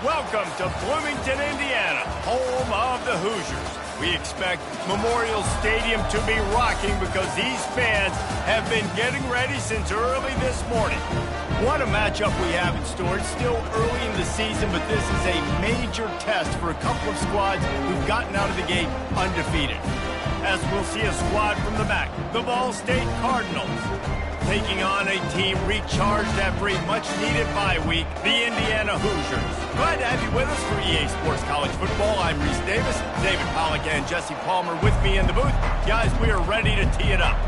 Welcome to Bloomington, Indiana, home of the Hoosiers. We expect Memorial Stadium to be rocking because these fans have been getting ready since early this morning. What a matchup we have in store. It's still early in the season, but this is a major test for a couple of squads who've gotten out of the gate undefeated. As we'll see a squad from the back, the Ball State Cardinals, taking on a team recharged after a much-needed bye week, the Indiana Hoosiers. Glad to have you with us for EA Sports College Football. I'm Reese Davis, David Pollack and Jesse Palmer with me in the booth. Guys, we are ready to tee it up.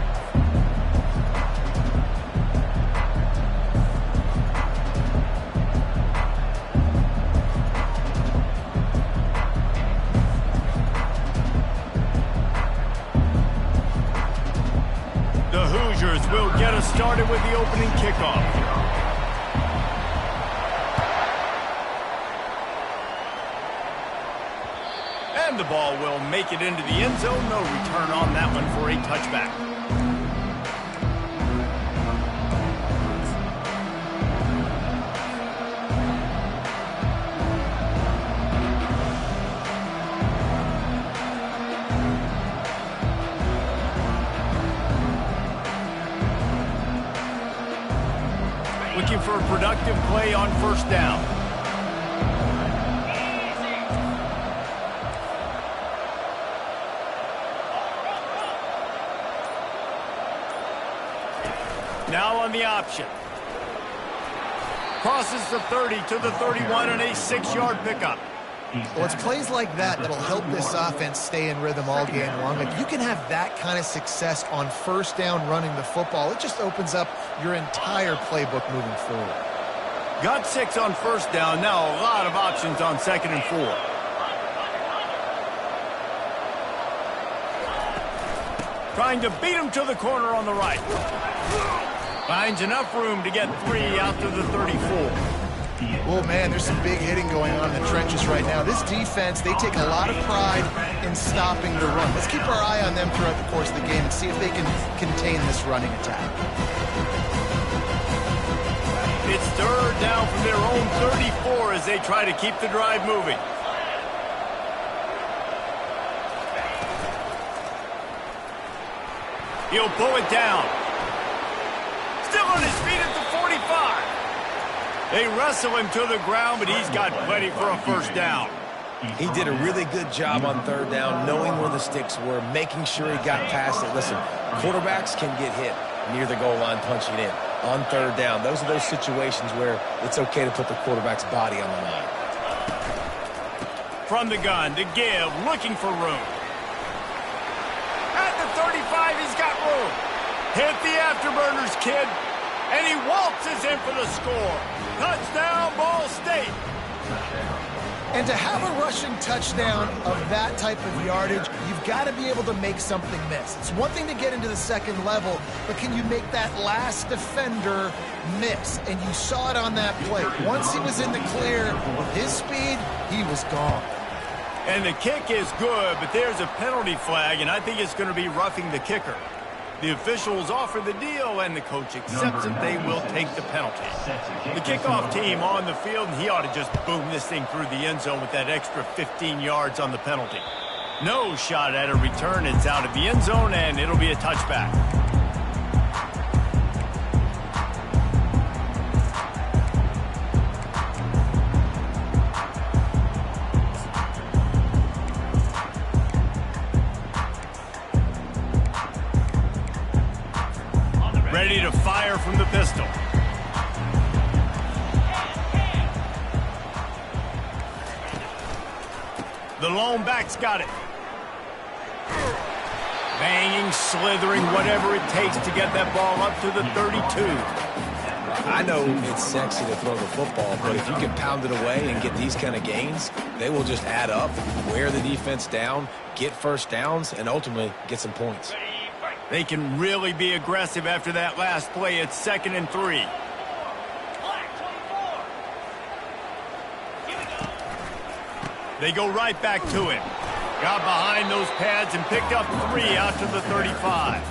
Will get us started with the opening kickoff. And the ball will make it into the end zone. No return on that one for a touchback. Looking for a productive play on first down. Now on the option. Crosses the 30 to the 31 and a 6-yard pickup. Well, it's plays like that that'll help this offense stay in rhythm all game long. If you can have that kind of success on first down running the football, it just opens up your entire playbook moving forward. Got 6 on first down. Now a lot of options on 2nd and 4. Trying to beat him to the corner on the right. Finds enough room to get 3 out to the 34. Oh, man, there's some big hitting going on in the trenches right now. This defense, they take a lot of pride in stopping the run. Let's keep our eye on them throughout the course of the game and see if they can contain this running attack. It's 3rd down from their own 34 as they try to keep the drive moving. He'll pull it down. Still on his feet at the 45. They wrestle him to the ground, but he's got plenty for a first down. He did a really good job on 3rd down, knowing where the sticks were, making sure he got past it. Listen, quarterbacks can get hit near the goal line punching in. On 3rd down, those are those situations where it's okay to put the quarterback's body on the line. From the gun to give, looking for room. At the 35, he's got room. Hit the afterburners, kid. And he waltzes in for the score. Touchdown, Ball State. And to have a rushing touchdown of that type of yardage, you've got to be able to make something miss. It's one thing to get into the second level, but can you make that last defender miss? And you saw it on that play. Once he was in the clear, with his speed, he was gone. And the kick is good, but there's a penalty flag, and I think it's going to be roughing the kicker. The officials offer the deal, and the coach accepts it. They will take the penalty. The kickoff team on the field, and he ought to just boom this thing through the end zone with that extra 15 yards on the penalty. No shot at a return. It's out of the end zone, and it'll be a touchback. Ready to fire from the pistol. The lone back's got it. Banging, slithering, whatever it takes to get that ball up to the 32. I know it's sexy to throw the football, but if you can pound it away and get these kind of gains, they will just add up, wear the defense down, get first downs, and ultimately get some points. They can really be aggressive after that last play. It's 2nd and 3. They go right back to him. Got behind those pads and picked up 3 out to the 35.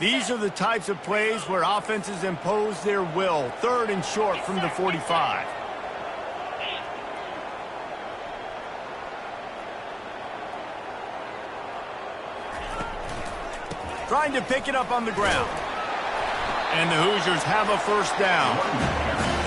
These are the types of plays where offenses impose their will. 3rd and short from the 45. Trying to pick it up on the ground. And the Hoosiers have a first down.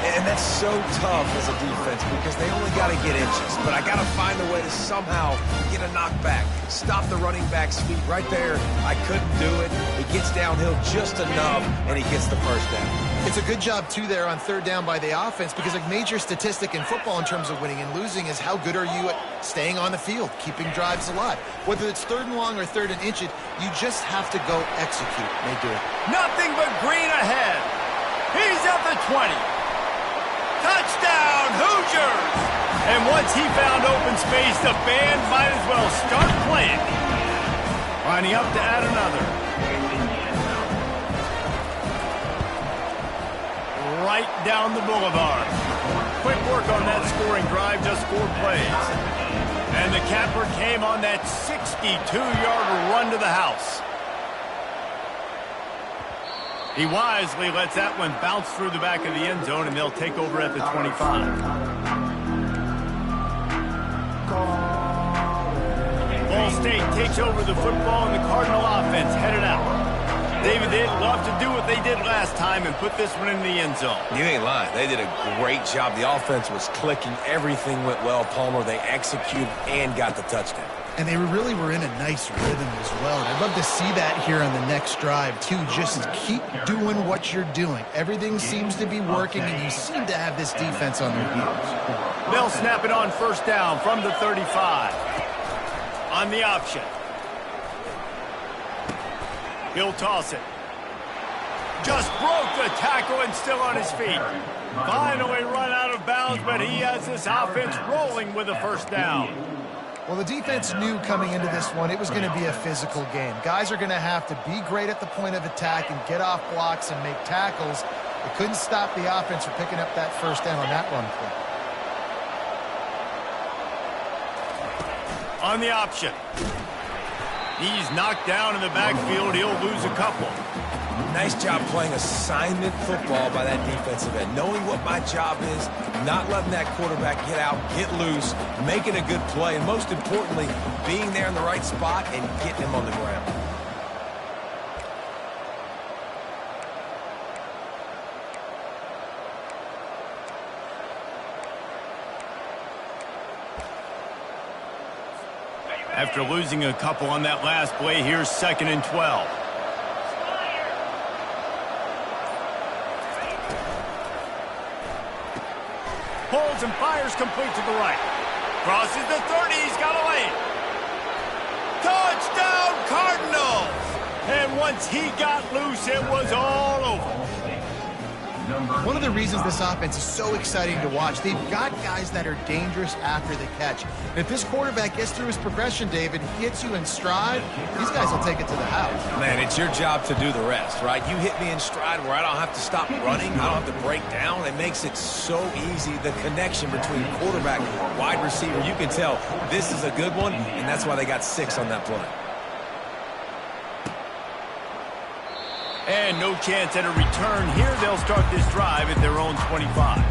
And that's so tough as a defense because they only got to get inches. But I got to find a way to somehow get a knockback, stop the running back's feet right there. I couldn't do it. He gets downhill just enough, and he gets the first down. It's a good job, too, there on 3rd down by the offense because a major statistic in football in terms of winning and losing is how good are you at staying on the field, keeping drives alive. Whether it's 3rd and long or 3rd and inches, you just have to go execute. They do it. Nothing but green ahead. He's at the 20. Touchdown, Hoosiers! And once he found open space, the band might as well start playing. Lining up to add another. Right down the boulevard. Quick work on that scoring drive, just 4 plays. And the capper came on that 62-yard run to the house. He wisely lets that one bounce through the back of the end zone, and they'll take over at the 25. Ball State takes over the football, and the Cardinal offense headed out. David, they'd love to do what they did last time and put this one in the end zone. You ain't lying. They did a great job. The offense was clicking. Everything went well, Palmer. They executed and got the touchdown. And they really were in a nice rhythm as well. And I'd love to see that here on the next drive, too. Just keep doing what you're doing. Everything seems to be working, and you seem to have this defense on their heels. They'll snap it on first down from the 35. On the option. He'll toss it. Just broke the tackle and still on his feet. Finally run out of bounds, but he has this offense rolling with a first down. Well, the defense knew coming into this one it was going to be a physical game. Guys are going to have to be great at the point of attack and get off blocks and make tackles. They couldn't stop the offense from picking up that first down on that run play. On the option. He's knocked down in the backfield. He'll lose a couple. Nice job playing assignment football by that defensive end. Knowing what my job is, not letting that quarterback get out, get loose, making a good play, and most importantly, being there in the right spot and getting him on the ground. After losing a couple on that last play, here's 2nd and 12. Pulls and fires complete to the right. Crosses the 30. He's got a lane. Touchdown, Cardinals! And once he got loose, it was all over. One of the reasons this offense is so exciting to watch, they've got guys that are dangerous after the catch. And if this quarterback gets through his progression, David, hits you in stride, these guys will take it to the house. Man, it's your job to do the rest, right? You hit me in stride where I don't have to stop running, I don't have to break down. It makes it so easy, the connection between quarterback and wide receiver. You can tell this is a good one, and that's why they got 6 on that play. And no chance at a return here. They'll start this drive at their own 25.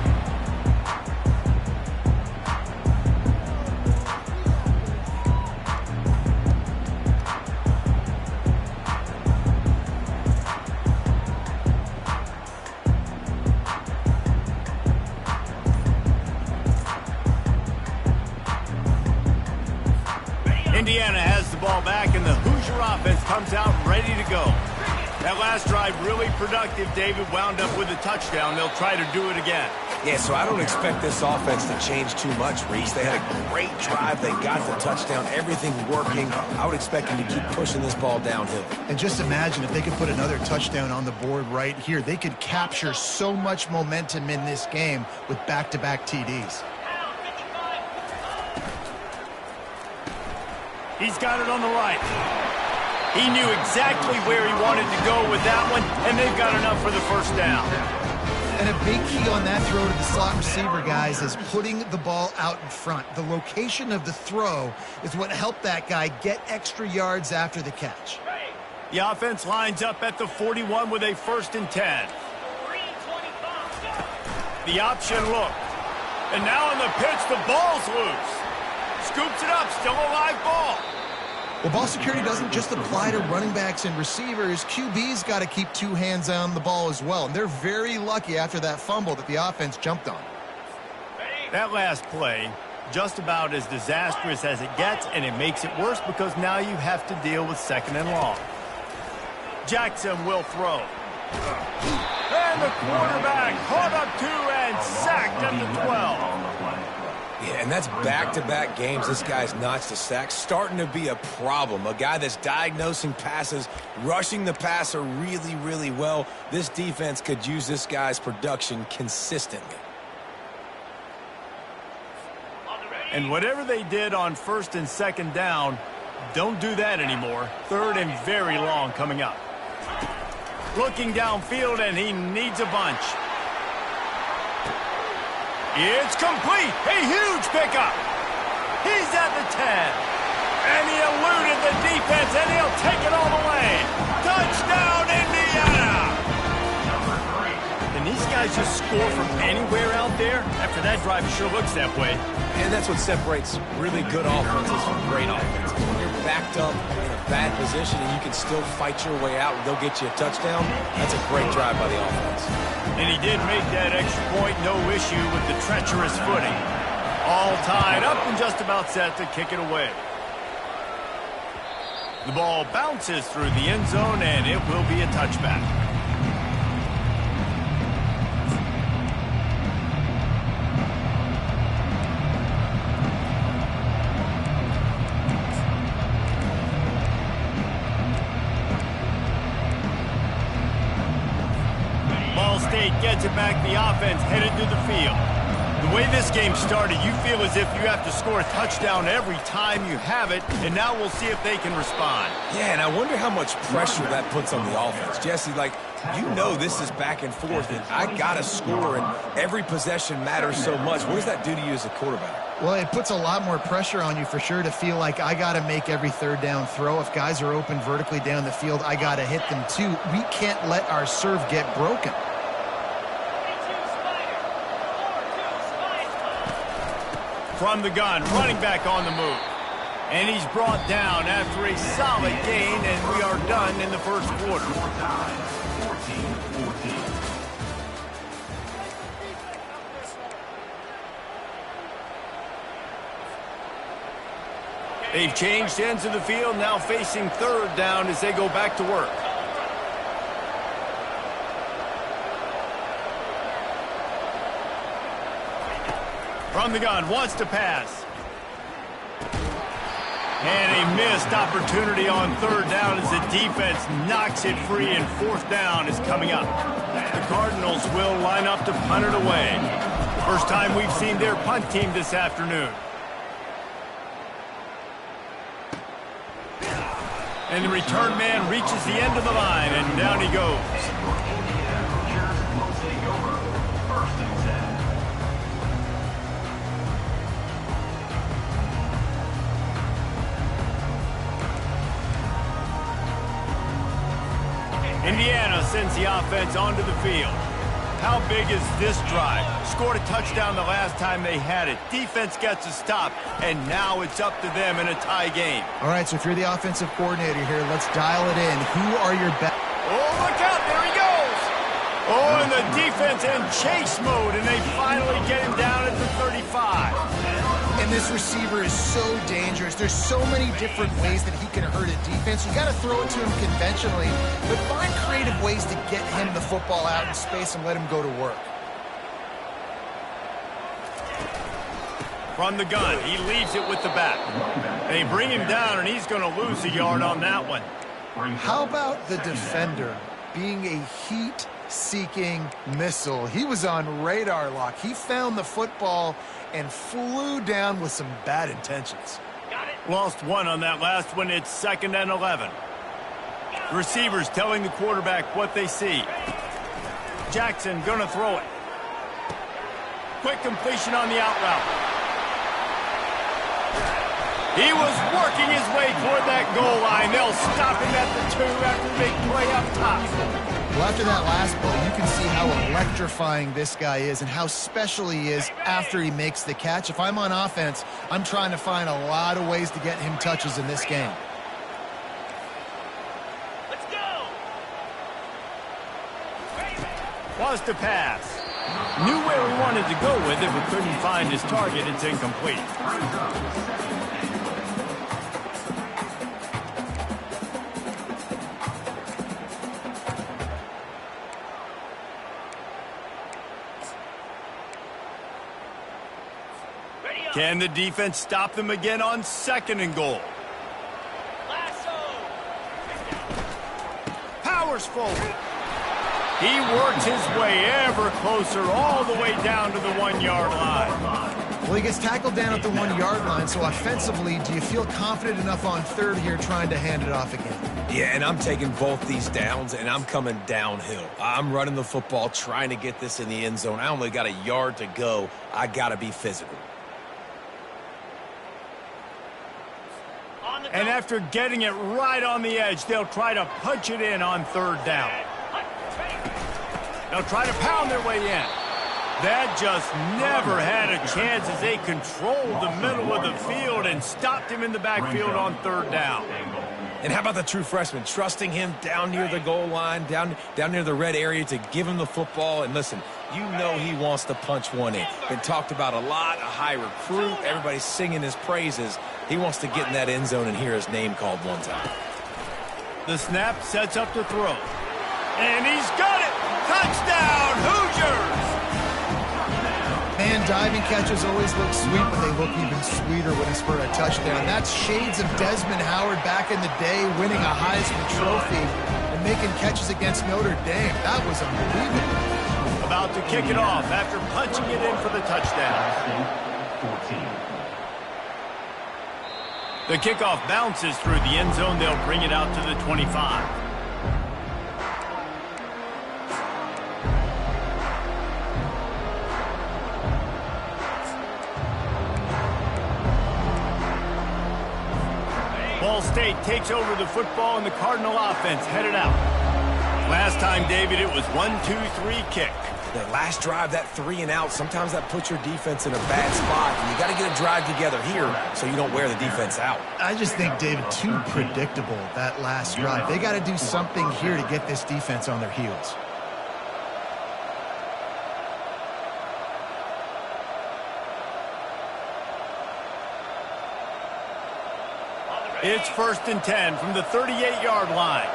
Indiana has the ball back, and the Hoosier offense comes out ready to go. That last drive really productive. David wound up with a touchdown. They'll try to do it again. Yeah, so I don't expect this offense to change too much, Reese. They had a great drive. They got the touchdown. Everything working. I would expect them to keep pushing this ball downhill. And just imagine if they could put another touchdown on the board right here. They could capture so much momentum in this game with back-to-back TDs. He's got it on the right. He knew exactly where he wanted to go with that one, and they've got enough for the first down. And a big key on that throw to the slot receiver, guys, is putting the ball out in front. The location of the throw is what helped that guy get extra yards after the catch. The offense lines up at the 41 with a 1st and 10. The option look. And now on the pitch, the ball's loose. Scoops it up, still a live ball. Well, ball security doesn't just apply to running backs and receivers. QB's got to keep 2 hands on the ball as well. And they're very lucky after that fumble that the offense jumped on. That last play, just about as disastrous as it gets, and it makes it worse because now you have to deal with 2nd and long. Jackson will throw. And the quarterback caught up 2 and sacked at the 12. Yeah, and that's back-to-back games. This guy's notched a sack, starting to be a problem. A guy that's diagnosing passes, rushing the passer really, really well. This defense could use this guy's production consistently. And whatever they did on 1st and 2nd down, don't do that anymore. 3rd and very long coming up. Looking downfield, and he needs a bunch. It's complete. A huge pickup. He's at the 10. And he eluded the defense, and he'll take it all the way. Touchdown, Indiana! Can these guys just score from anywhere out there? After that drive, it sure looks that way. And that's what separates really good offenses from great offenses. When you're backed up in a bad position and you can still fight your way out and they'll get you a touchdown, that's a great drive by the offense. And he did make that extra point, no issue with the treacherous footing. All tied up and just about set to kick it away. The ball bounces through the end zone, and it will be a touchback. Ball State gets it back. The offense headed to the field. The way this game started, you feel as if you have to score a touchdown every time you have it, and now we'll see if they can respond. Yeah, and I wonder how much pressure that puts on the offense. Jesse, like, you know this is back and forth, and I got to score, and every possession matters so much. What does that do to you as a quarterback? Well, it puts a lot more pressure on you for sure to feel like I got to make every 3rd down throw. If guys are open vertically down the field, I got to hit them too. We can't let our serve get broken. From the gun, running back on the move. And he's brought down after a solid gain, and we are done in the 1st quarter. They've changed ends of the field, now facing 3rd down as they go back to work. From the gun, wants to pass. And a missed opportunity on 3rd down as the defense knocks it free, and 4th down is coming up. The Cardinals will line up to punt it away. First time we've seen their punt team this afternoon. And the return man reaches the end of the line, and down he goes. Indiana sends the offense onto the field. How big is this drive? Scored a touchdown the last time they had it. Defense gets a stop, and now it's up to them in a tie game. All right, so if you're the offensive coordinator here, let's dial it in. Who are your best? Oh, look out, there he goes! Oh, and the defense in chase mode, and they finally get him down at the 35. And this receiver is so dangerous. There's so many different ways that he can hurt a defense. You got to throw it to him conventionally, but find creative ways to get him the football out in space and let him go to work. From the gun, he leaves it with the back. They bring him down, and he's going to lose a yard on that one. How about the defender being a heat-seeking missile? He was on radar lock. He found the football and flew down with some bad intentions. Lost one on that last one. It's 2nd and 11. The receivers telling the quarterback what they see. Jackson going to throw it. Quick completion on the out route. He was working his way toward that goal line. They'll stop him at the 2 after the big play up top. Well, after that last play, you can see how electrifying this guy is and how special he is after he makes the catch. If I'm on offense, I'm trying to find a lot of ways to get him touches in this game. Let's go! Was to pass. Knew where he wanted to go with it, but couldn't find his target. It's incomplete. Can the defense stop them again on 2nd and goal? Powers forward. He works his way ever closer all the way down to the 1-yard line. Well, he gets tackled down at the 1-yard line, so offensively, do you feel confident enough on 3rd here trying to hand it off again? Yeah, and I'm taking both these downs, and I'm coming downhill. I'm running the football, trying to get this in the end zone. I only got a yard to go. I got to be physical. And after getting it right on the edge, they'll try to punch it in on 3rd down. They'll try to pound their way in. That just never had a chance as they controlled the middle of the field and stopped him in the backfield on 3rd down. And how about the true freshman? Trusting him down near the goal line, down near the red area to give him the football. And listen, you know he wants to punch one in. Been talked about a lot, a high recruit. Everybody's singing his praises. He wants to get in that end zone and hear his name called one time. The snap sets up to throw. And he's got it! Touchdown, Hoosiers! Man, diving catches always look sweet, but they look even sweeter when it's for a touchdown. That's shades of Desmond Howard back in the day, winning a Heisman Trophy and making catches against Notre Dame. That was unbelievable. About to kick it off after punching it in for the touchdown. The kickoff bounces through the end zone. They'll bring it out to the 25. Ball State takes over the football and the Cardinal offense headed out. Last time, David, it was 1-2-3 kick. The last drive, that 3 and out, sometimes that puts your defense in a bad spot. And you got to get a drive together here so you don't wear the defense out. I just think, David, too predictable, that last drive. They got to do something here to get this defense on their heels. It's 1st and 10 from the 38-yard line.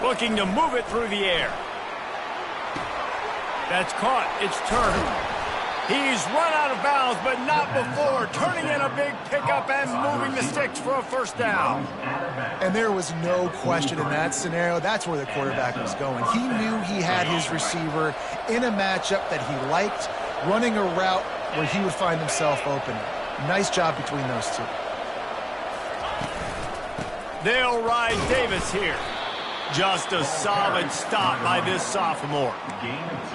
Looking to move it through the air. That's caught. It's turned. He's run out of bounds, but not before turning in a big pickup and moving the sticks for a 1st down. And there was no question in that scenario. That's where the quarterback was going. He knew he had his receiver in a matchup that he liked, running a route where he would find himself open. Nice job between those two. They'll ride Davis here. Just a solid stop by this sophomore.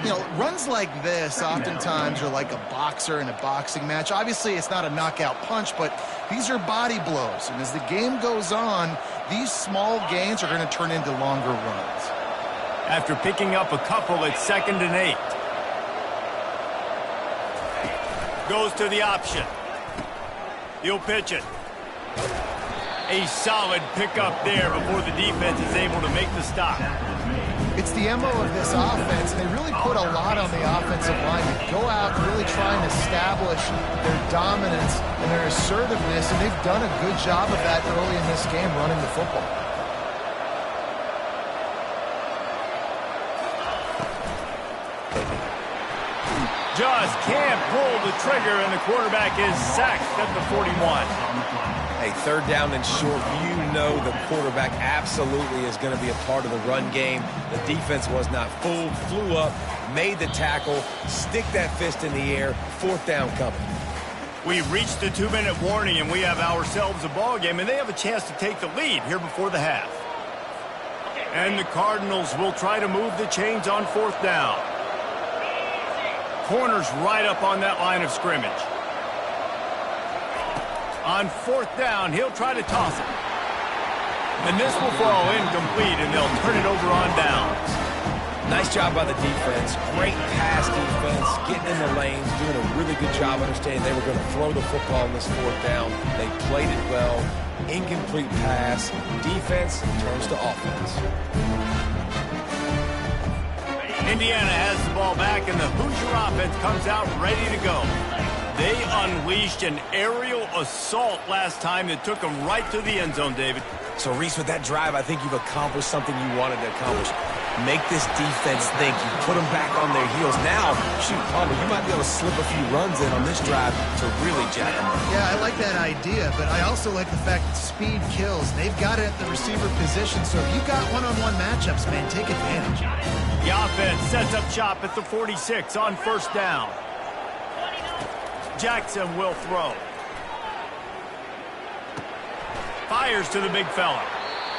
You know, runs like this oftentimes are like a boxer in a boxing match. Obviously, it's not a knockout punch, but these are body blows. And as the game goes on, these small gains are going to turn into longer runs. After picking up a couple, it's 2nd and 8. Goes to the option. He'll pitch it. A solid pickup there before the defense is able to make the stop. It's the MO of this offense, and they really put a lot on the offensive line to go out and really try and establish their dominance and their assertiveness, and they've done a good job of that early in this game running the football. Just can't pull the trigger, and the quarterback is sacked at the 41. Hey, 3rd down and short, you know the quarterback absolutely is going to be a part of the run game. The defense was not fooled, flew up, made the tackle, stick that fist in the air, 4th down coming. We've reached the 2-minute warning, and we have ourselves a ball game, and they have a chance to take the lead here before the half. And the Cardinals will try to move the chains on 4th down. Corners right up on that line of scrimmage. On 4th down, he'll try to toss it. And this will fall incomplete, and they'll turn it over on downs. Nice job by the defense. Great pass defense, getting in the lanes, doing a really good job understanding they were going to throw the football on this 4th down. They played it well. Incomplete pass. Defense turns to offense. Indiana has the ball back, and the Hoosier offense comes out ready to go. They unleashed an aerial assault last time that took them right to the end zone, David. So, Reese, with that drive, I think you've accomplished something you wanted to accomplish. Make this defense think. You put them back on their heels. Now, shoot, Palmer, you might be able to slip a few runs in on this drive to really jack them up. Yeah, I like that idea, but I also like the fact that speed kills. They've got it at the receiver position, so if you've got one-on-one matchups, man, take advantage. The offense sets up shop at the 46 on 1st down. Jackson will throw. Fires to the big fella.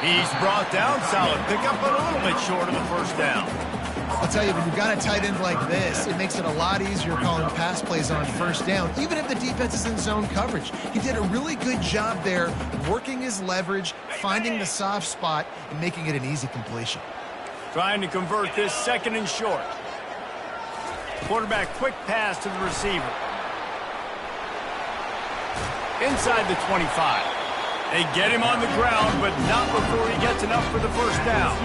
He's brought down. Solid pickup, but a little bit short of the 1st down. I'll tell you, when you've got a tight end like this, it makes it a lot easier calling pass plays on 1st down, even if the defense is in zone coverage. He did a really good job there, working his leverage, finding the soft spot, and making it an easy completion. Trying to convert this 2nd and short. Quarterback quick pass to the receiver. Inside the 25. They get him on the ground, but not before he gets enough for the 1st down.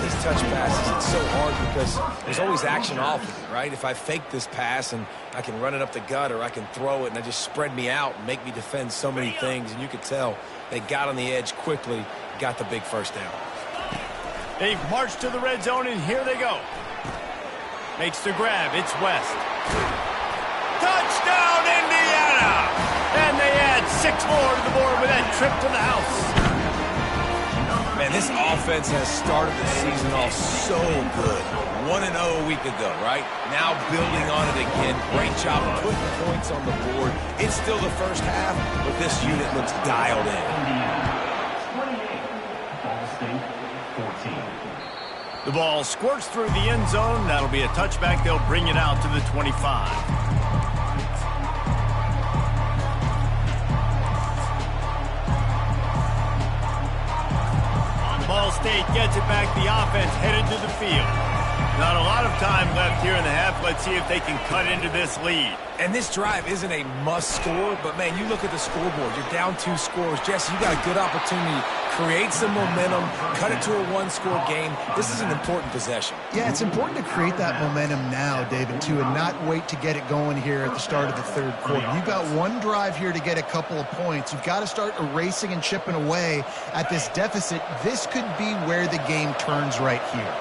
These touch passes, it's so hard because there's always action off of it, right? If I fake this pass and I can run it up the gut or I can throw it and they just spread me out and make me defend so many things, and you could tell they got on the edge quickly, got the big 1st down. They've marched to the red zone, and here they go. Makes the grab. It's West. Touchdown, Indiana! And they add 6 more to the board with that trip to the house. Man, this offense has started the season off so good. 1-0 a week ago, right? Now building on it again. Great job putting points on the board. It's still the 1st half, but this unit looks dialed in. The ball squirts through the end zone. That'll be a touchback. They'll bring it out to the 25. Ball State gets it back. The offense headed to the field. Not a lot of time left here in the half. Let's see if they can cut into this lead. And this drive isn't a must score, but, man, you look at the scoreboard. You're down 2 scores. Jesse, you got a good opportunity. Create some momentum. Cut it to a 1-score game. This is an important possession. Yeah, it's important to create that momentum now, David, too, and not wait to get it going here at the start of the 3rd quarter. You've got one drive here to get a couple of points. You've got to start erasing and chipping away at this deficit. This could be where the game turns right here.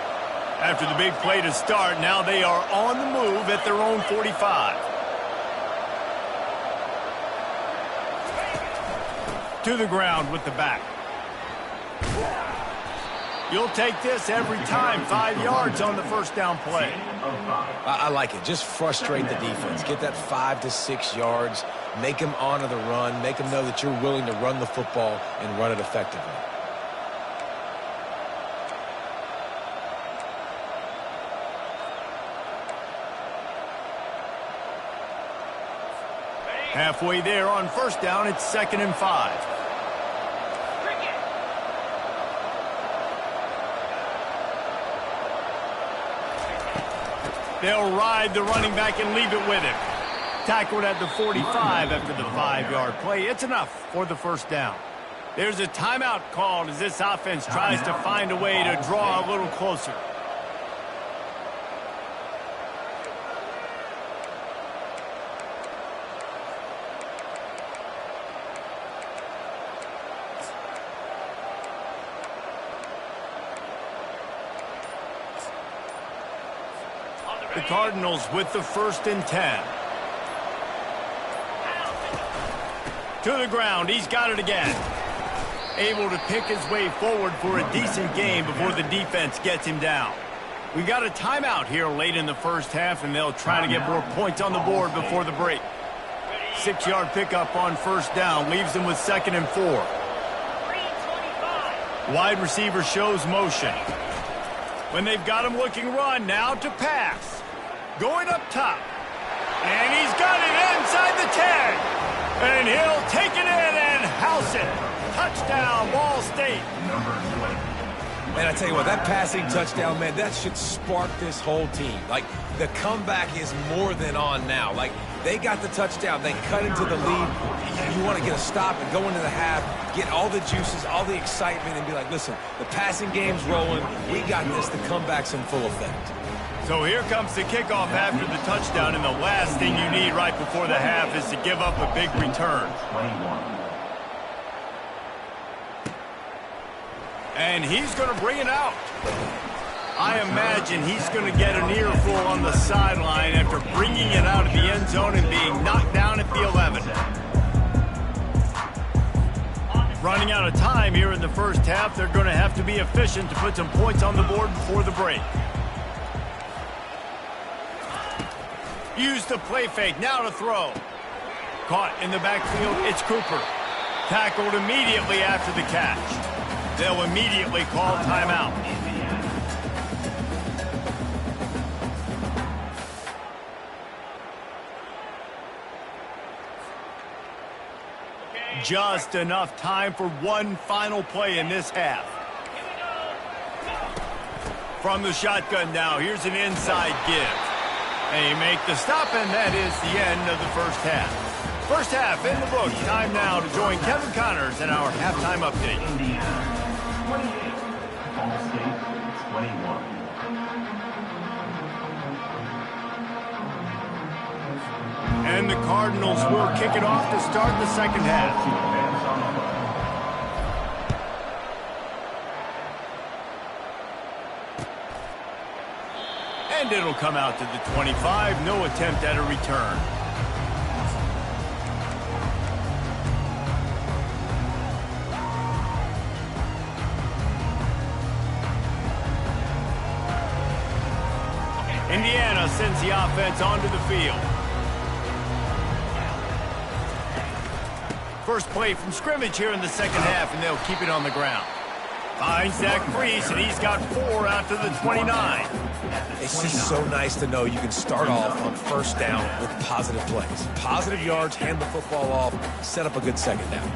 After the big play to start, now they are on the move at their own 45. To the ground with the back. You'll take this every time. 5 yards on the 1st down play. I like it. Just frustrate the defense. Get that 5 to 6 yards. Make them honor the run. Make them know that you're willing to run the football and run it effectively. Halfway there on 1st down, it's 2nd and 5. They'll ride the running back and leave it with him. Tackled at the 45 after the 5-yard play. It's enough for the 1st down. There's a timeout called as this offense tries to find a way to draw a little closer. The Cardinals with the 1st and 10. To the ground. He's got it again. Able to pick his way forward for a decent game before the defense gets him down. We've got a timeout here late in the 1st half, and they'll try to get more points on the board before the break. 6-yard pickup on 1st down. Leaves them with 2nd and 4. Wide receiver shows motion. When they've got him looking run, now to pass. Going up top. And he's got it inside the 10. And he'll take it in and house it. Touchdown, Ball State. And I tell you what, that passing touchdown, man, that should spark this whole team. Like, the comeback is more than on now. Like, they got the touchdown. They cut into the lead. You want to get a stop and go into the half, get all the juices, all the excitement, and be like, listen, the passing game's rolling. We got this. The comeback's in full effect. So here comes the kickoff after the touchdown, and the last thing you need right before the half is to give up a big return. And he's going to bring it out. I imagine he's going to get an earful on the sideline after bringing it out of the end zone and being knocked down at the 11. Running out of time here in the first half, they're going to have to be efficient to put some points on the board before the break. Use the play fake, now to throw. Caught in the backfield, it's Cooper. Tackled immediately after the catch. They'll immediately call timeout. Just enough time for one final play in this half. From the shotgun now, here's an inside give. They make the stop, and that is the end of the first half. First half in the books. Time now to join Kevin Connors in our halftime update. Indiana 28, Ball State 21. And the Cardinals will kick it off to start the second half. And it'll come out to the 25. No attempt at a return. Indiana sends the offense onto the field. First play from scrimmage here in the second half, and they'll keep it on the ground. Finds Zach Freese, and he's got 4 out to the 29. It's just so nice to know you can start off on first down with positive plays. Positive yards, hand the football off, set up a good second down.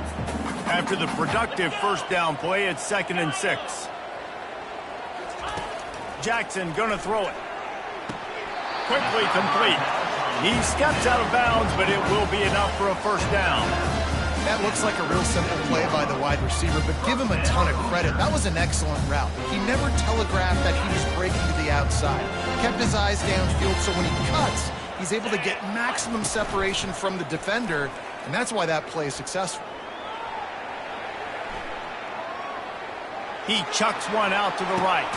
After the productive first down play, it's 2nd and 6. Jackson gonna throw it. Quickly complete. He steps out of bounds, but it will be enough for a first down. That looks like a real simple play by the wide receiver, but give him a ton of credit. That was an excellent route. He never telegraphed that he was breaking to the outside. Kept his eyes downfield, so when he cuts, he's able to get maximum separation from the defender, and that's why that play is successful. He chucks one out to the right.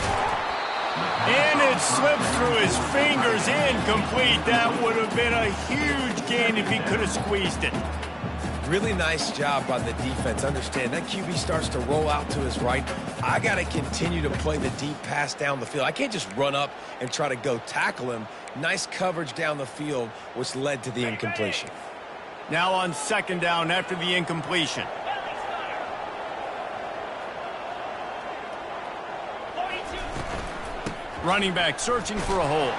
And it slips through his fingers, incomplete. That would have been a huge gain if he could have squeezed it. Really nice job by the defense. Understand, that QB starts to roll out to his right. I got to continue to play the deep pass down the field. I can't just run up and try to go tackle him. Nice coverage down the field, which led to the incompletion. Now on second down after the incompletion. Running back searching for a hole.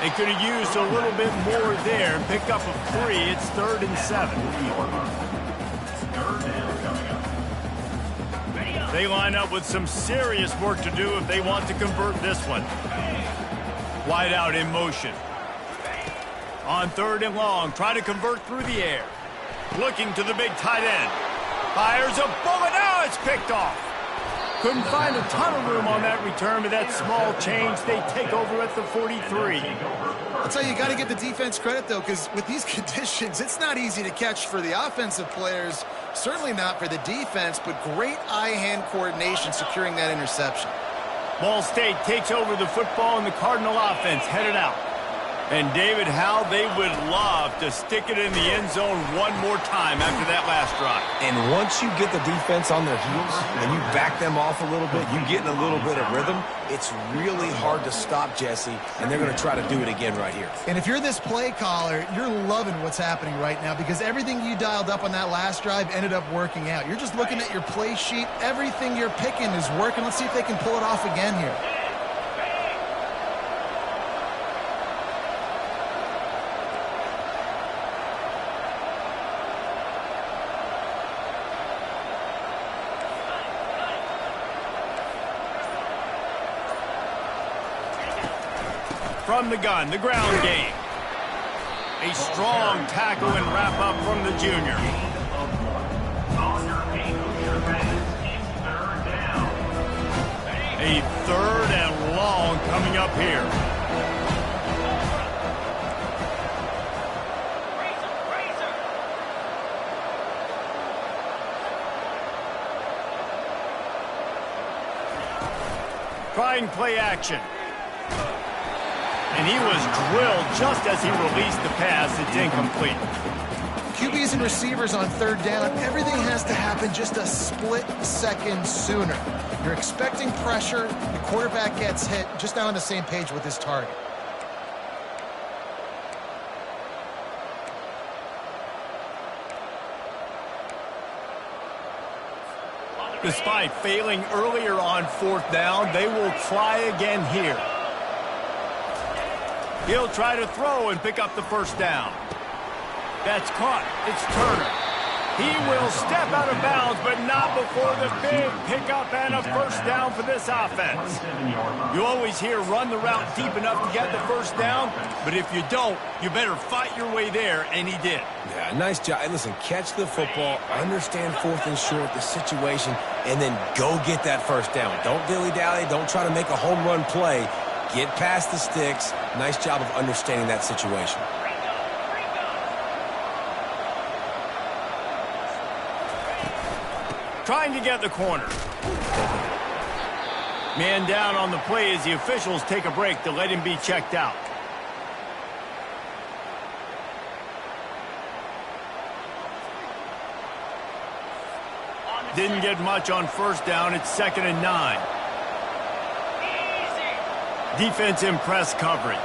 They could have used a little bit more there and picked up a 3. It's 3rd and 7. They line up with some serious work to do if they want to convert this one. Wide out in motion. On 3rd and long, try to convert through the air. Looking to the big tight end. Fires a bullet. Now it's picked off. Couldn't find a ton of room on that return, but that small change, they take over at the 43. I'll tell you, you got to give the defense credit, though, because with these conditions, it's not easy to catch for the offensive players, certainly not for the defense, but great eye-hand coordination securing that interception. Ball State takes over the football, and the Cardinal offense headed out. And, David, how they would love to stick it in the end zone one more time after that last drive. And once you get the defense on their heels and you back them off a little bit, you get in a little bit of rhythm, it's really hard to stop, Jesse, and they're going to try to do it again right here. And if you're this play caller, you're loving what's happening right now because everything you dialed up on that last drive ended up working out. You're just looking at your play sheet. Everything you're picking is working. Let's see if they can pull it off again here. From the gun, the ground game. A strong tackle and wrap up from the junior. A third and long coming up here. Trying play action. And he was drilled just as he released the pass. It's incomplete. QBs and receivers on third down, everything has to happen just a split second sooner. You're expecting pressure, the quarterback gets hit, just not on the same page with his target. Despite failing earlier on fourth down, they will try again here. He'll try to throw and pick up the first down. That's caught. It's Turner. He will step out of bounds, but not before the big pickup and a first down for this offense. You always hear run the route deep enough to get the first down, but if you don't, you better fight your way there, and he did. Yeah, nice job. And listen, catch the football, understand fourth and short, the situation, and then go get that first down. Don't dilly-dally. Don't try to make a home run play. Get past the sticks. Nice job of understanding that situation. Trying to get the corner. Man down on the play as the officials take a break to let him be checked out. Didn't get much on first down. It's 2nd and 9. Defense in press coverage.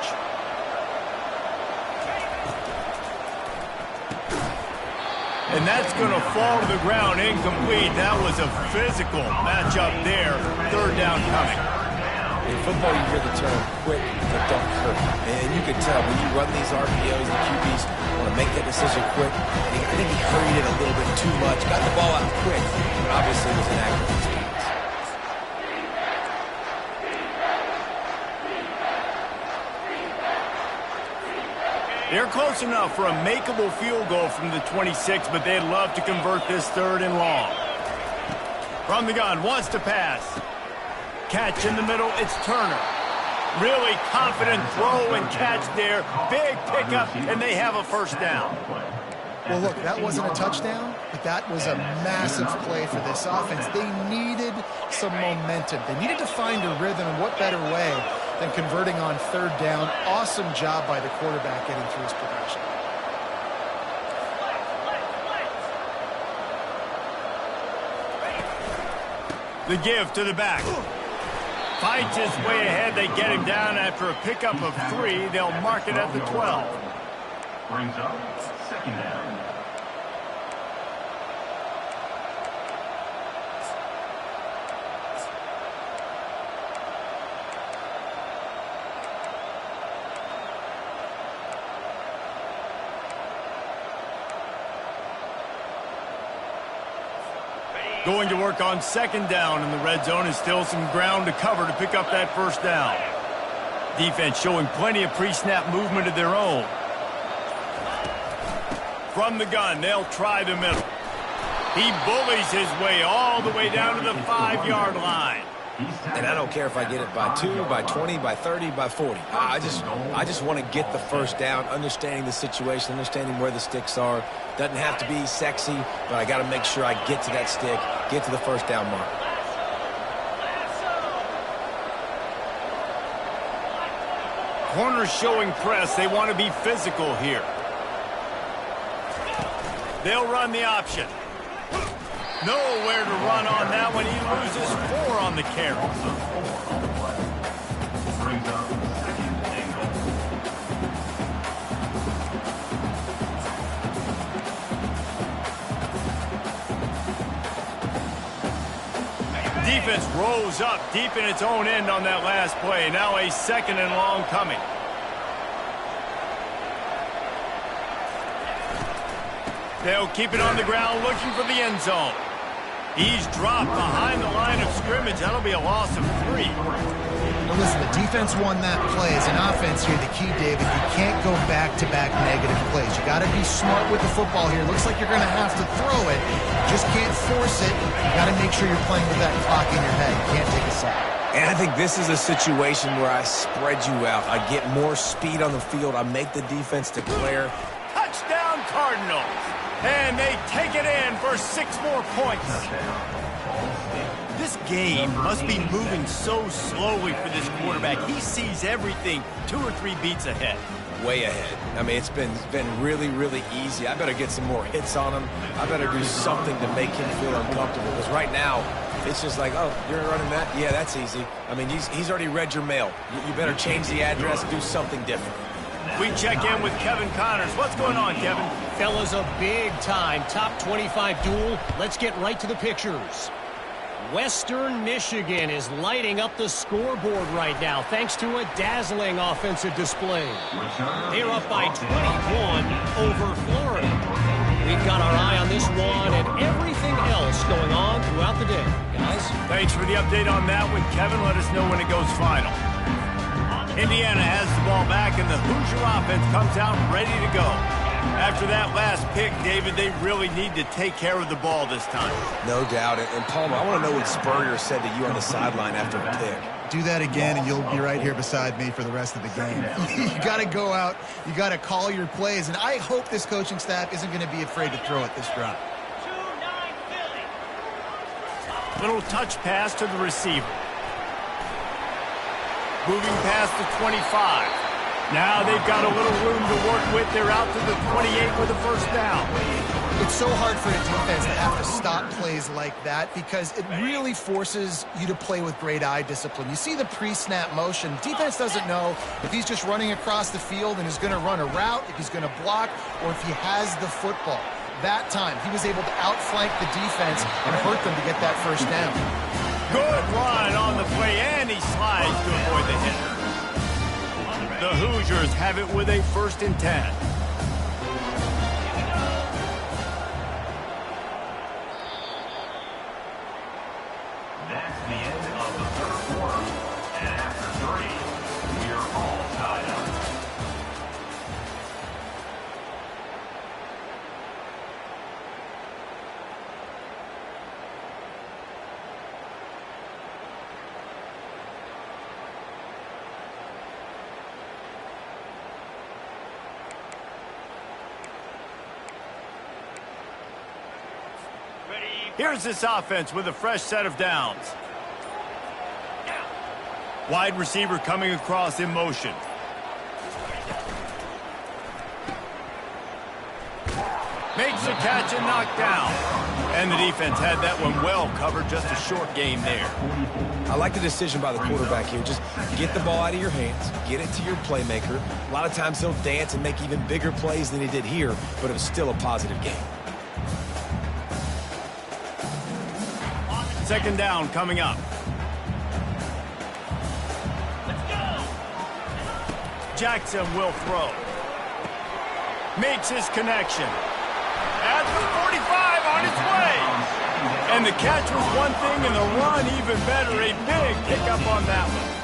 And that's going to fall to the ground incomplete. That was a physical matchup there. Third down coming. In football, you hear the term quick but don't hurt. And you can tell when you run these RPOs, the QBs want to make that decision quick. I think he hurried it a little bit too much. Got the ball out quick, but obviously was inaccurate. They're close enough for a makeable field goal from the 26, but they'd love to convert this 3rd and long. From the gun, wants to pass. Catch in the middle, it's Turner. Really confident throw and catch there. Big pickup, and they have a first down. Well, look, that wasn't a touchdown, but that was a massive play for this offense. They needed some momentum. They needed to find a rhythm, and what better way than converting on 3rd down. Awesome job by the quarterback getting through his progression. The give to the back. Fights his way ahead. They get him down after a pickup of 3. They'll mark it at the 12. Brings up 2nd down. Going to work on 2nd down in the red zone, and still some ground to cover to pick up that first down. Defense showing plenty of pre-snap movement of their own. From the gun, they'll try the middle. He bullies his way all the way down to the 5-yard line. And I don't care if I get it by 2, by 20, by 30, by 40. I just want to get the first down, understanding the situation, understanding where the sticks are. Doesn't have to be sexy, but I got to make sure I get to that stick, get to the first down mark. Corners showing press. They want to be physical here. They'll run the option. Nowhere to run on that one. He loses 4 on the carry. Brings up 2nd and goal. Defense rolls up deep in its own end on that last play. Now a 2nd and long coming. They'll keep it on the ground looking for the end zone. He's dropped behind the line of scrimmage. That'll be a loss of 3. Now listen, the defense won that play. As an offense here, the key, David, you can't go back-to-back negative plays. You got to be smart with the football here. Looks like you're going to have to throw it. You just can't force it. You got to make sure you're playing with that clock in your head. You can't take a sack. And I think this is a situation where I spread you out. I get more speed on the field. I make the defense declare. Touchdown, Cardinals. And they take it in for 6 more points. This game must be moving so slowly for this quarterback. He sees everything 2 or 3 beats ahead. Way ahead. I mean, it's been really, really easy. I better get some more hits on him. I better do something to make him feel uncomfortable. Because right now, it's just like, oh, you're running that? Yeah, that's easy. I mean, he's already read your mail. You better change the address, do something different. We check in with Kevin Connors. What's going on, Kevin? Fellas, a big-time top 25 duel. Let's get right to the pictures. Western Michigan is lighting up the scoreboard right now thanks to a dazzling offensive display. They're up by 21 over Florida. We've got our eye on this one and everything else going on throughout the day. Guys? Thanks for the update on that one, Kevin. Let us know when it goes final. Indiana has the ball back, and the Hoosier offense comes out ready to go. After that last pick, David, they really need to take care of the ball this time. No doubt. And Palmer, I want to know what Spurrier said to you on the sideline after the pick. Do that again, and you'll be right here beside me for the rest of the game. You got to go out. You got to call your plays, and I hope this coaching staff isn't going to be afraid to throw it this drive. Little touch pass to the receiver. Moving past the 25. Now they've got a little room to work with. They're out to the 28 with a first down. It's so hard for a defense to have to stop plays like that because it really forces you to play with great eye discipline. You see the pre-snap motion. Defense doesn't know if he's just running across the field and is going to run a route, if he's going to block, or if he has the football. That time, he was able to outflank the defense and hurt them to get that first down. Good run on the play, and he slides to avoid the hit. The Hoosiers have it with a 1st and 10. That's the end of the 3rd quarter. And after 3, we are all tied up. Here's this offense with a fresh set of downs. Wide receiver coming across in motion. Makes a catch and knocked down. And the defense had that one well covered, just a short game there. I like the decision by the quarterback here. Just get the ball out of your hands, get it to your playmaker. A lot of times he'll dance and make even bigger plays than he did here, but it was still a positive game. 2nd down coming up. Jackson will throw. Makes his connection. At the 45 on his way. And the catch was one thing and the run even better. A big pickup on that one.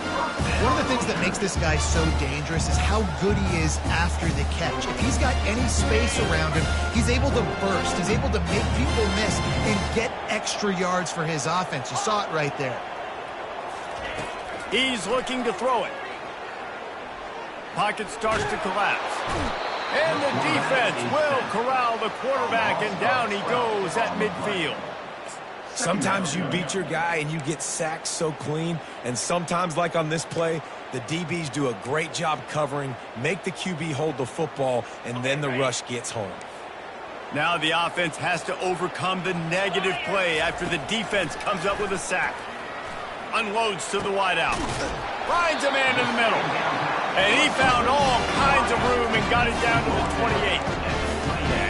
One of the things that makes this guy so dangerous is how good he is after the catch. If he's got any space around him, he's able to burst. He's able to make people miss and get extra yards for his offense. You saw it right there. He's looking to throw it. Pocket starts to collapse. And the defense will corral the quarterback, and down he goes at midfield. Sometimes you beat your guy and you get sacked so clean, and sometimes, like on this play, the DBs do a great job covering, make the QB hold the football, and then the rush gets home. Now the offense has to overcome the negative play after the defense comes up with a sack. Unloads to the wideout. Finds a man in the middle. And he found all kinds of room and got it down to the 28.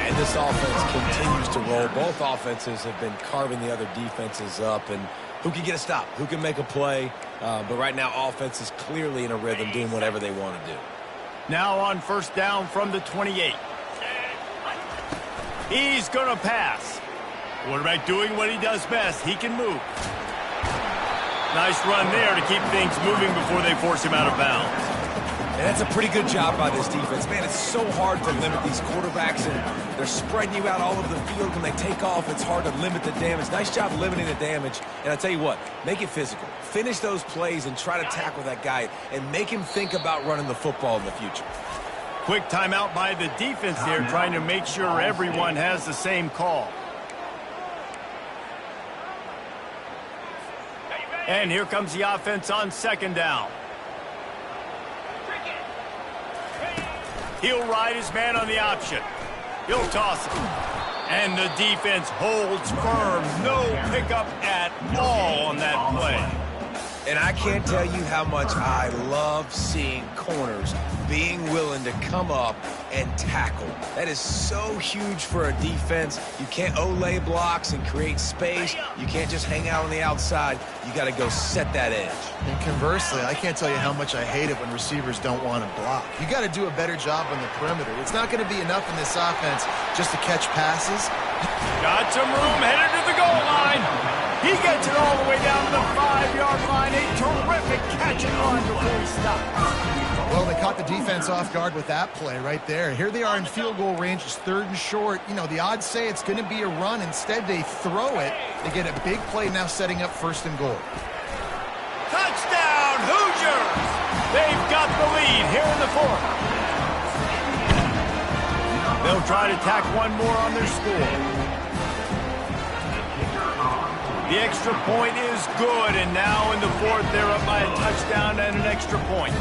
And this offense continues to roll. Both offenses have been carving the other defenses up. And who can get a stop? Who can make a play? But right now, offense is clearly in a rhythm, doing whatever they want to do. Now on 1st down from the 28. He's going to pass. Quarterback doing what he does best. He can move. Nice run there to keep things moving before they force him out of bounds. And that's a pretty good job by this defense. Man, it's so hard to limit these quarterbacks, and they're spreading you out all over the field. When they take off, it's hard to limit the damage. Nice job limiting the damage. And I tell you what, make it physical. Finish those plays and try to tackle that guy and make him think about running the football in the future. Quick timeout by the defense there, trying to make sure everyone has the same call. And here comes the offense on second down. He'll ride his man on the option. He'll toss it. And the defense holds firm. No pickup at all on that play. And I can't tell you how much I love seeing corners being willing to come up and tackle. That is so huge for a defense. You can't olay blocks and create space. You can't just hang out on the outside. You got to go set that edge. And conversely, I can't tell you how much I hate it when receivers don't want to block. You got to do a better job on the perimeter. It's not going to be enough in this offense just to catch passes. Got some room, headed to the goal line. He gets it all the way down to the 5-yard line. A terrific catch and run before he stops. Well, they caught the defense off guard with that play right there. Here they are in field goal range. It's 3rd and short. You know, the odds say it's going to be a run. Instead, they throw it. They get a big play now setting up 1st and goal. Touchdown, Hoosiers! They've got the lead here in the 4th. They'll try to tack one more on their score. The extra point is good, and now in the 4th, they're up by a touchdown and an extra point.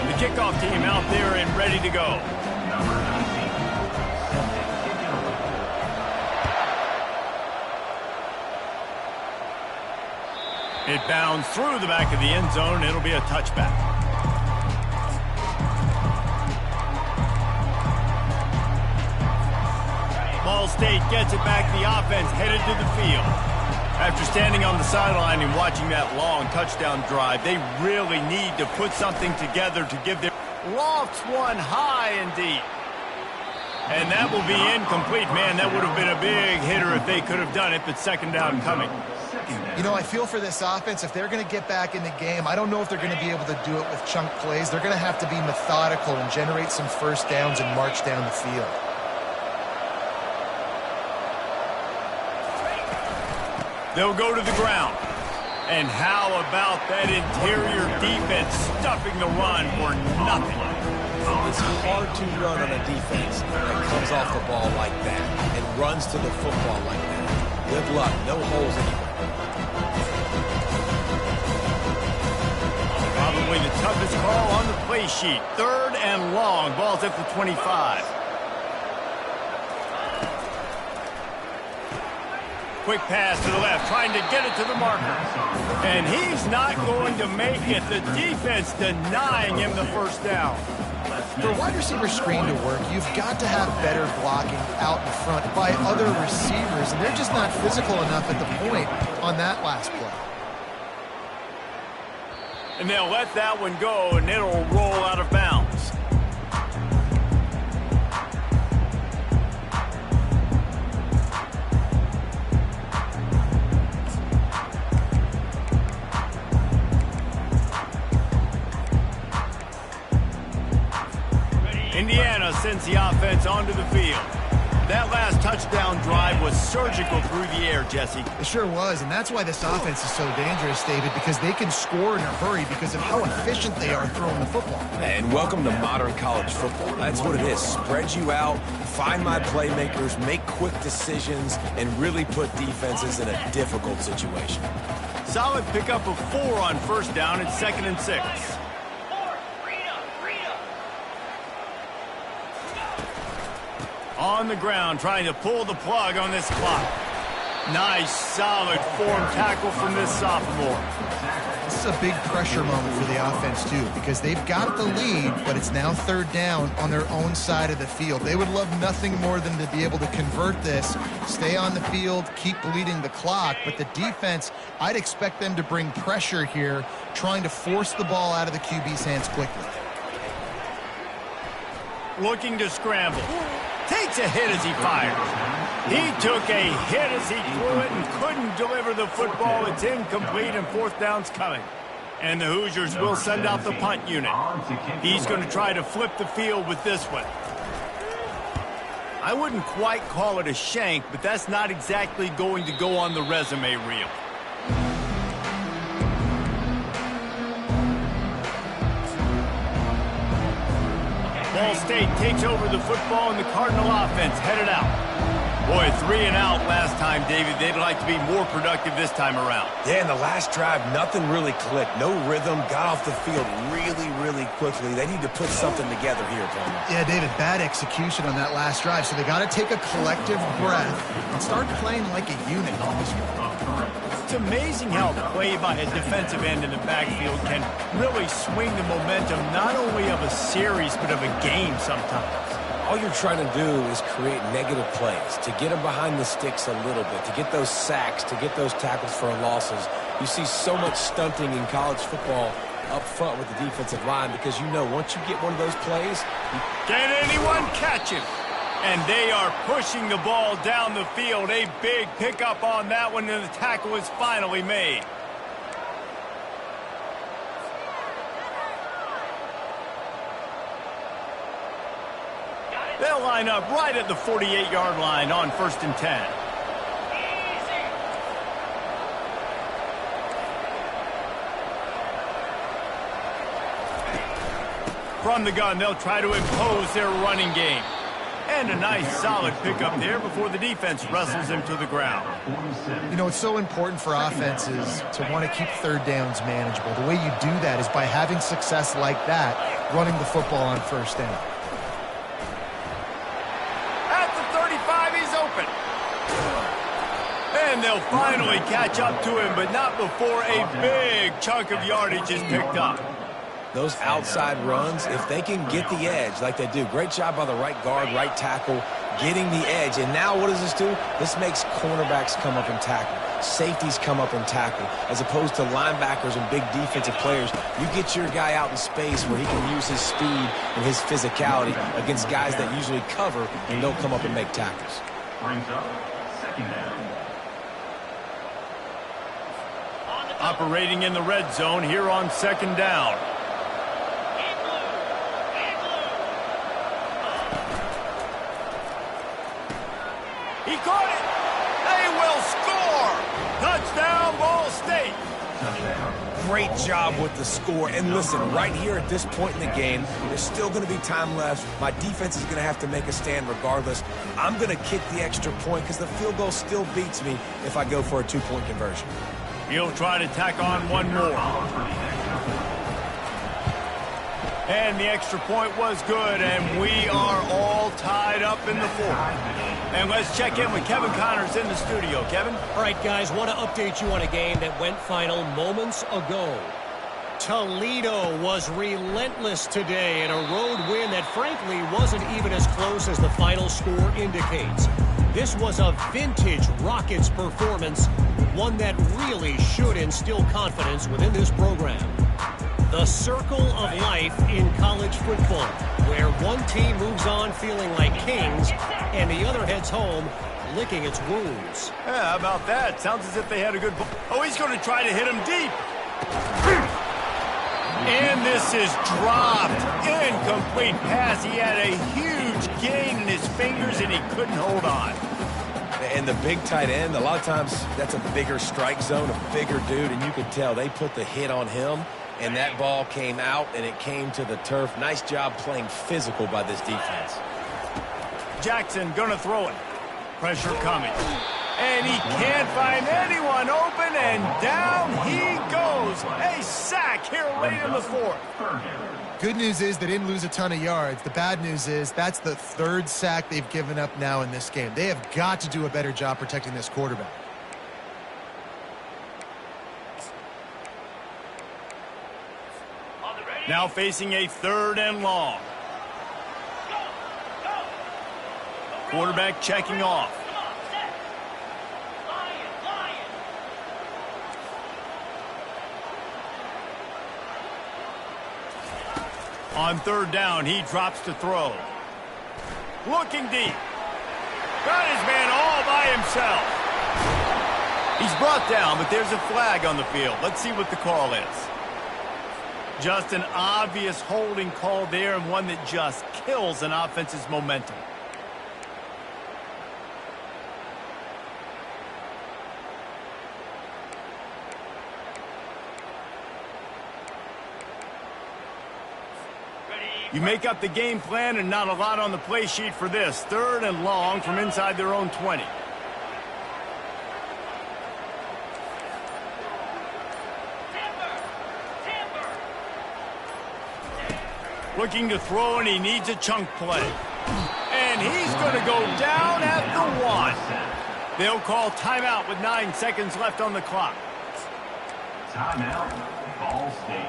The kickoff team out there and ready to go. It bounds through the back of the end zone. It'll be a touchback. Ball State gets it back. The offense headed to the field. After standing on the sideline and watching that long touchdown drive, they really need to put something together to give their lofts one high and deep. And that will be incomplete. Man, that would have been a big hitter if they could have done it, but 2nd down coming. You know, I feel for this offense. If they're going to get back in the game, I don't know if they're going to be able to do it with chunk plays. They're going to have to be methodical and generate some 1st downs and march down the field. They'll go to the ground. And how about that interior defense stuffing the run for nothing? It's hard to run on a defense that comes off the ball like that and runs to the football like that. Good luck. No holes anywhere. Probably the toughest call on the play sheet. 3rd and long. Ball's at the 25. Quick pass to the left, trying to get it to the marker. And he's not going to make it. The defense denying him the 1st down. For a wide receiver screen to work, you've got to have better blocking out in front by other receivers, and they're just not physical enough at the point on that last play. And they'll let that one go, and it'll roll out of bounds. Indiana sends the offense onto the field. That last touchdown drive was surgical through the air, Jesse. It sure was, and that's why this offense is so dangerous, David, because they can score in a hurry because of how efficient they are throwing the football. And welcome to modern college football. That's what it is. Spread you out, find my playmakers, make quick decisions, and really put defenses in a difficult situation. Solid pickup of 4 on 1st down. It's 2nd and 6. On the ground, trying to pull the plug on this clock. Nice, solid form tackle from this sophomore. This is a big pressure moment for the offense, too, because they've got the lead, but it's now 3rd down on their own side of the field. They would love nothing more than to be able to convert this, stay on the field, keep bleeding the clock, but the defense, I'd expect them to bring pressure here, trying to force the ball out of the QB's hands quickly. Looking to scramble. Takes a hit as he fires. He took a hit as he threw it and couldn't deliver the football. It's incomplete and fourth down's coming. And the Hoosiers will send out the punt unit. He's going to try to flip the field with this one. I wouldn't quite call it a shank, but that's not exactly going to go on the resume reel. Ball State takes over the football and the Cardinal offense headed out. Boy, 3 and out last time, David. They'd like to be more productive this time around. Yeah, in the last drive, nothing really clicked. No rhythm, got off the field really quickly. They need to put something together here, Tony. Yeah, David, bad execution on that last drive, so they got to take a collective breath and start playing like a unit on this one. It's amazing how play by a defensive end in the backfield can really swing the momentum not only of a series but of a game sometimes. All you're trying to do is create negative plays, to get them behind the sticks a little bit, to get those sacks, to get those tackles for losses. You see so much stunting in college football up front with the defensive line because you know once you get one of those plays... Can anyone catch him? And they are pushing the ball down the field. A big pickup on that one, and the tackle is finally made. They'll line up right at the 48-yard line on 1st and 10. From the gun, they'll try to impose their running game. And a nice solid pickup there before the defense wrestles him to the ground. You know, it's so important for offenses to want to keep third downs manageable. The way you do that is by having success like that, running the football on 1st down. And they'll finally catch up to him, but not before a big chunk of yardage is picked up. Those outside runs, if they can get the edge like they do, great job by the right guard, right tackle, getting the edge. And now what does this do? This makes cornerbacks come up and tackle. Safeties come up and tackle. As opposed to linebackers and big defensive players, you get your guy out in space where he can use his speed and his physicality against guys that usually cover and don't come up and make tackles. Brings up 2nd down. Operating in the red zone here on 2nd down. He caught it. They will score. Touchdown, Ball State. Great job with the score. And listen, right here at this point in the game, there's still going to be time left. My defense is going to have to make a stand regardless. I'm going to kick the extra point because the field goal still beats me if I go for a 2-point conversion. He'll try to tack on one more. And the extra point was good, and we are all tied up in the 4th. And let's check in with Kevin Connors in the studio. Kevin? All right, guys, want to update you on a game that went final moments ago. Toledo was relentless today in a road win that, frankly, wasn't even as close as the final score indicates. This was a vintage Rockets performance, one that really should instill confidence within this program. The circle of life in college football, where one team moves on feeling like kings and the other heads home licking its wounds. Yeah, how about that? Sounds as if they had a good... Oh, he's going to try to hit him deep. And this is dropped. Incomplete pass. He had a huge gain in his fingers, and he couldn't hold on. And the big tight end, a lot of times that's a bigger strike zone, a bigger dude, and you could tell they put the hit on him, and that ball came out, and it came to the turf. Nice job playing physical by this defense. Jackson going to throw it. Pressure coming. And he can't find anyone open, and down he goes. A sack here late in the 4th. Good news is they didn't lose a ton of yards. The bad news is that's the 3rd sack they've given up now in this game. They have got to do a better job protecting this quarterback. Now facing a 3rd and long. Quarterback checking off. On 3rd down, he drops to throw. Looking deep. Got his man all by himself. He's brought down, but there's a flag on the field. Let's see what the call is. Just an obvious holding call there, and one that just kills an offense's momentum. You make up the game plan, and not a lot on the play sheet for this. 3rd and long from inside their own 20. Looking to throw, and he needs a chunk play. And he's going to go down at the 1. They'll call timeout with 9 seconds left on the clock. Timeout, Ball State.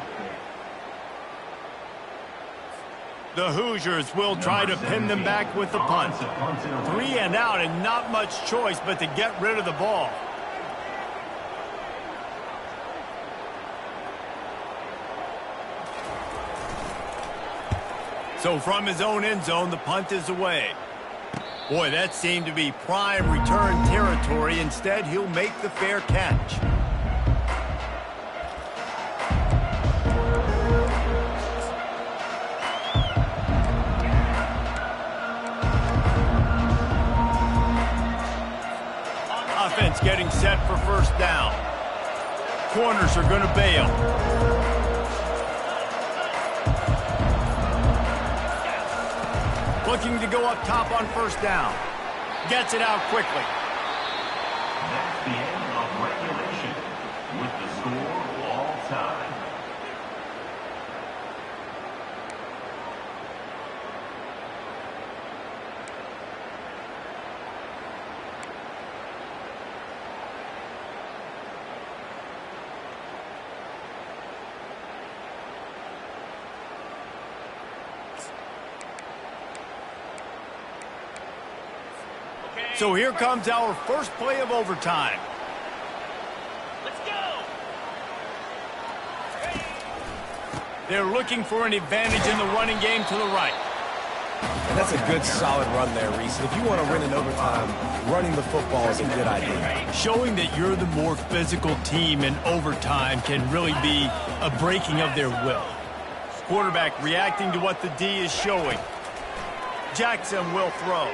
The Hoosiers will try to pin them back with the punt. 3 and out, and not much choice but to get rid of the ball. So from his own end zone, the punt is away. Boy, that seemed to be prime return territory. Instead, he'll make the fair catch. Offense getting set for first down. Corners are going to bail. Looking to go up top on first down. Gets it out quickly. That's the end of regulation with the score all time. So here comes our first play of overtime. Let's go! They're looking for an advantage in the running game to the right. And that's a good, solid run there, Reese. If you want to win in overtime, running the football is a good idea. Showing that you're the more physical team in overtime can really be a breaking of their will. Quarterback reacting to what the D is showing. Jackson will throw.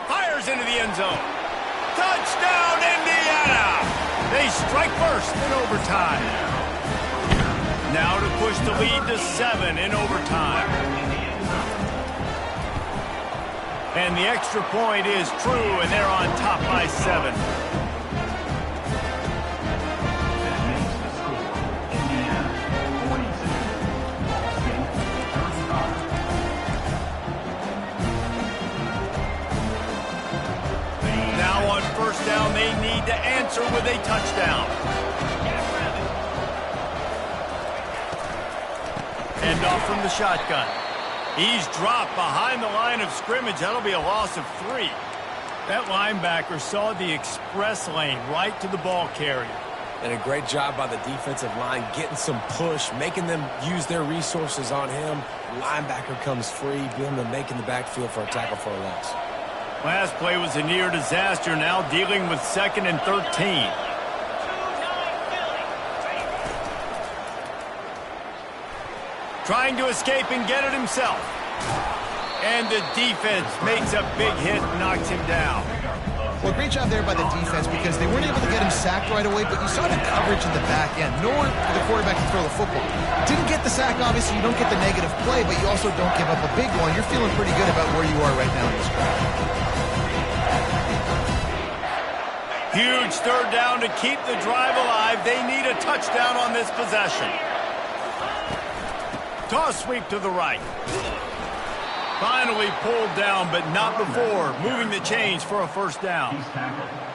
Fires into the end zone. Touchdown, Indiana! They strike first in overtime. Now to push the lead to 7 in overtime. And the extra point is true, and they're on top by 7. That makes the score Indiana 42, Ball State 35. Now on first down, they need to answer with a touchdown. End off from the shotgun. He's dropped behind the line of scrimmage. That'll be a loss of 3. That linebacker saw the express lane right to the ball carrier. And a great job by the defensive line, getting some push, making them use their resources on him. Linebacker comes free, being able to make in the backfield for a tackle for a loss. Last play was a near disaster, now dealing with 2nd and 13. Trying to escape and get it himself. And the defense makes a big hit and knocks him down. Well, great job there by the defense because they weren't able to get him sacked right away, but you saw the coverage in the back end. Nowhere for the quarterback to throw the football. Didn't get the sack, obviously. You don't get the negative play, but you also don't give up a big one. You're feeling pretty good about where you are right now in this drive. Huge 3rd down to keep the drive alive. They need a touchdown on this possession. Toss sweep to the right. Finally pulled down, but not before. Moving the chains for a first down.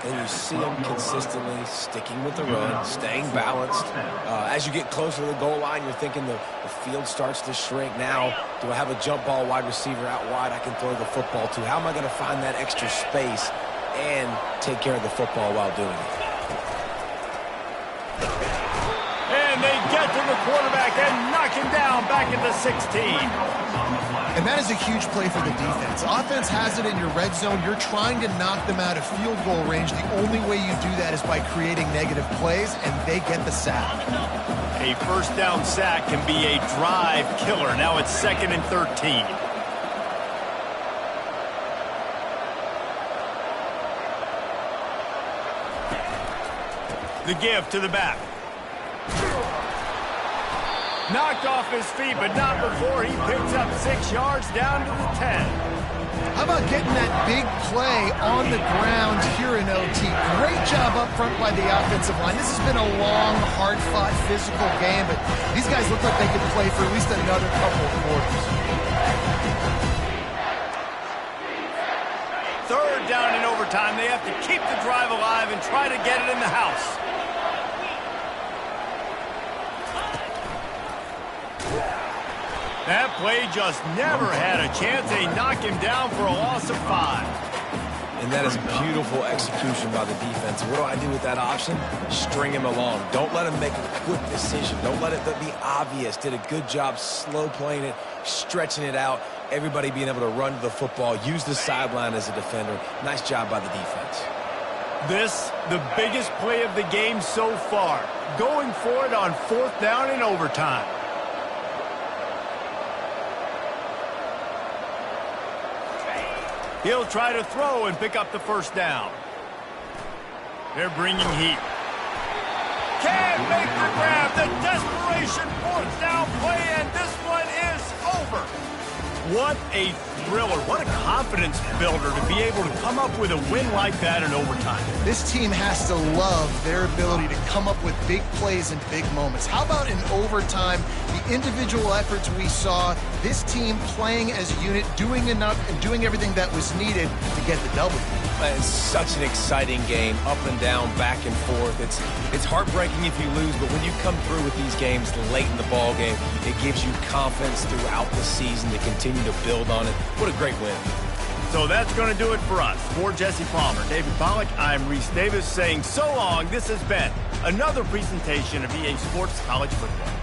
And you see them consistently sticking with the run, staying balanced. As you get closer to the goal line, you're thinking the field starts to shrink. Now, do I have a jump ball wide receiver out wide I can throw the football to? How am I going to find that extra space and take care of the football while doing it? And they get to the quarterback and knock him down back at the 16. on the flag. And that is a huge play for the defense. Offense has it in your red zone. You're trying to knock them out of field goal range. The only way you do that is by creating negative plays, and they get the sack. A first down sack can be a drive killer. Now it's 2nd and 13. The give to the back. Knocked off his feet, but not before he picks up 6 yards down to the 10. How about getting that big play on the ground here in OT? Great job up front by the offensive line. This has been a long, hard-fought, physical game, but these guys look like they could play for at least another couple of quarters. 3rd down in overtime. They have to keep the drive alive and try to get it in the house. That play just never had a chance. They knock him down for a loss of 5. And that is beautiful execution by the defense. What do I do with that option? String him along. Don't let him make a quick decision. Don't let it be obvious. Did a good job slow playing it, stretching it out. Everybody being able to run to the football, use the sideline as a defender. Nice job by the defense. This, the biggest play of the game so far. Going for it on 4th down in overtime. He'll try to throw and pick up the first down. They're bringing heat. Can't make the grab. The desperation 4th down play, and this one is over. What a thriller. What a confidence builder to be able to come up with a win like that in overtime. This team has to love their ability to come up with big plays and big moments. How about in overtime, the individual efforts we saw, this team playing as a unit, doing enough and doing everything that was needed to get the W. It's such an exciting game, up and down, back and forth. It's heartbreaking if you lose, but when you come through with these games late in the ball game, it gives you confidence throughout the season to continue to build on it. What a great win. So that's going to do it for us. For Jesse Palmer, David Pollack, I'm Reese Davis saying so long. This has been another presentation of EA Sports College Football.